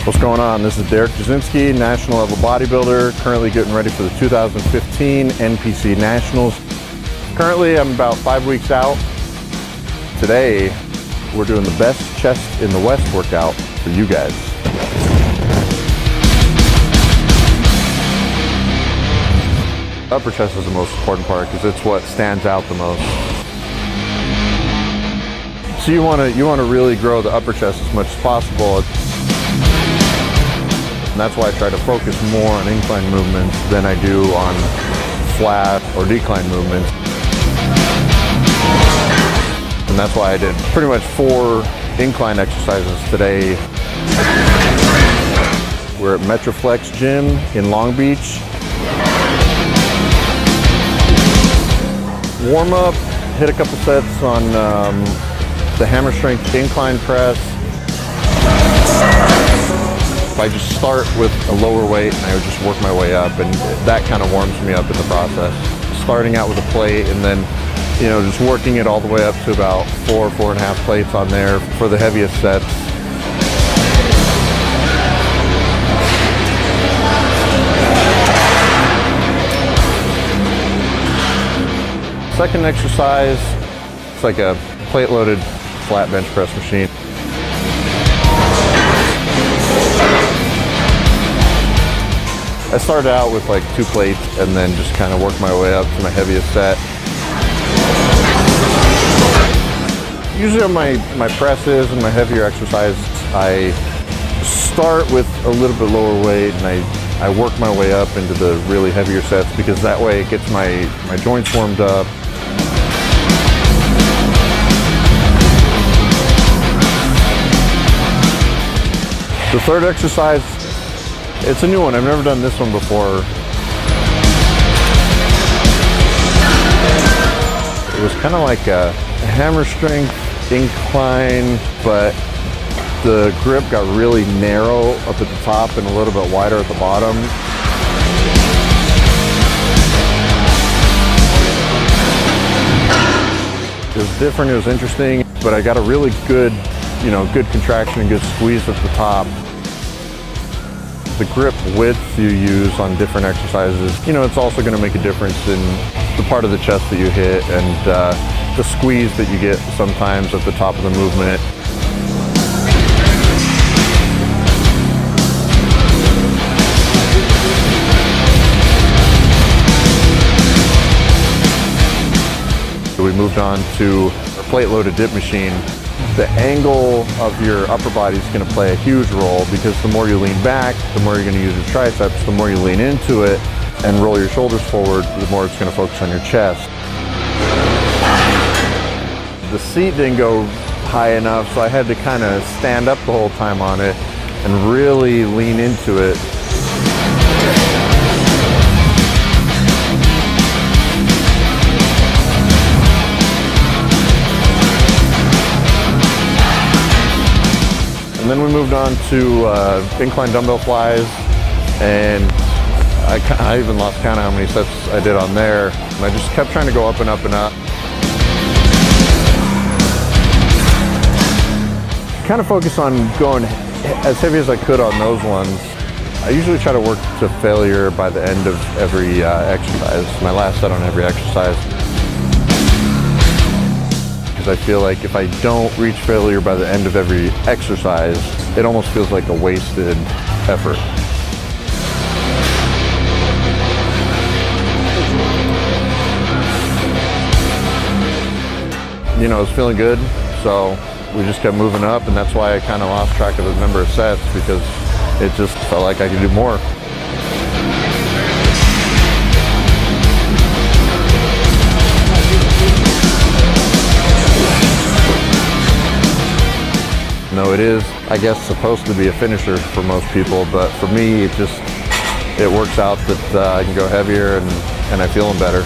What's going on? This is Derek Jasinski, national level bodybuilder, currently getting ready for the 2015 NPC Nationals. Currently, I'm about 5 weeks out. Today, we're doing the best chest in the West workout for you guys. Upper chest is the most important part because it's what stands out the most. So you want to really grow the upper chest as much as possible. And that's why I try to focus more on incline movements than I do on flat or decline movements. And that's why I did pretty much 4 incline exercises today. We're at Metroflex Gym in Long Beach. Warm up, hit a couple sets on the hammer strength incline press. I just start with a lower weight and I would just work my way up, and that kind of warms me up in the process. Starting out with a plate and then, just working it all the way up to about 4.5 plates on there for the heaviest sets. Second exercise, it's like a plate-loaded flat bench press machine. I started out with like 2 plates and then just kind of worked my way up to my heaviest set. Usually on my presses and my heavier exercises, I start with a little bit lower weight and I work my way up into the really heavier sets because that way it gets my joints warmed up. The third exercise, it's a new one. I've never done this one before. It was kind of like a hammer strength incline, but the grip got really narrow up at the top and a little bit wider at the bottom. It was different, it was interesting, but I got a really good, good contraction and good squeeze at the top. The grip width you use on different exercises, it's also going to make a difference in the part of the chest that you hit and the squeeze that you get sometimes at the top of the movement. So we moved on to a plate-loaded dip machine. The angle of your upper body is going to play a huge role because the more you lean back, the more you're going to use your triceps, the more you lean into it and roll your shoulders forward, the more it's going to focus on your chest. The seat didn't go high enough, so I had to kind of stand up the whole time on it and really lean into it. And then we moved on to incline dumbbell flies, and I even lost count of how many sets I did on there. And I just kept trying to go up and up and up. Kind of focus on going as heavy as I could on those ones. I usually try to work to failure by the end of every exercise, my last set on every exercise. Because I feel like if I don't reach failure by the end of every exercise, it almost feels like a wasted effort. I was feeling good, so we just kept moving up, and that's why I kind of lost track of the number of sets because it just felt like I could do more. No, it is, I guess, supposed to be a finisher for most people, but for me, it works out that I can go heavier and I feel better.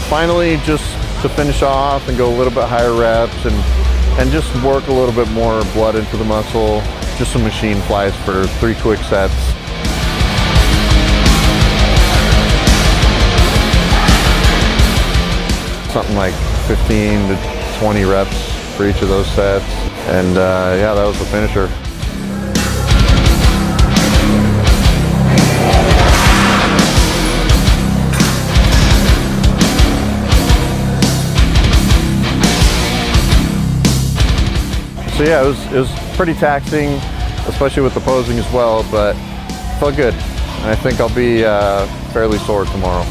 Finally, just to finish off and go a little bit higher reps and just work a little bit more blood into the muscle. just some machine flies for 3 quick sets. Something like 15 to 20 reps for each of those sets. And yeah, that was the finisher. So yeah, it was pretty taxing, especially with the posing as well, but felt good. And I think I'll be fairly sore tomorrow.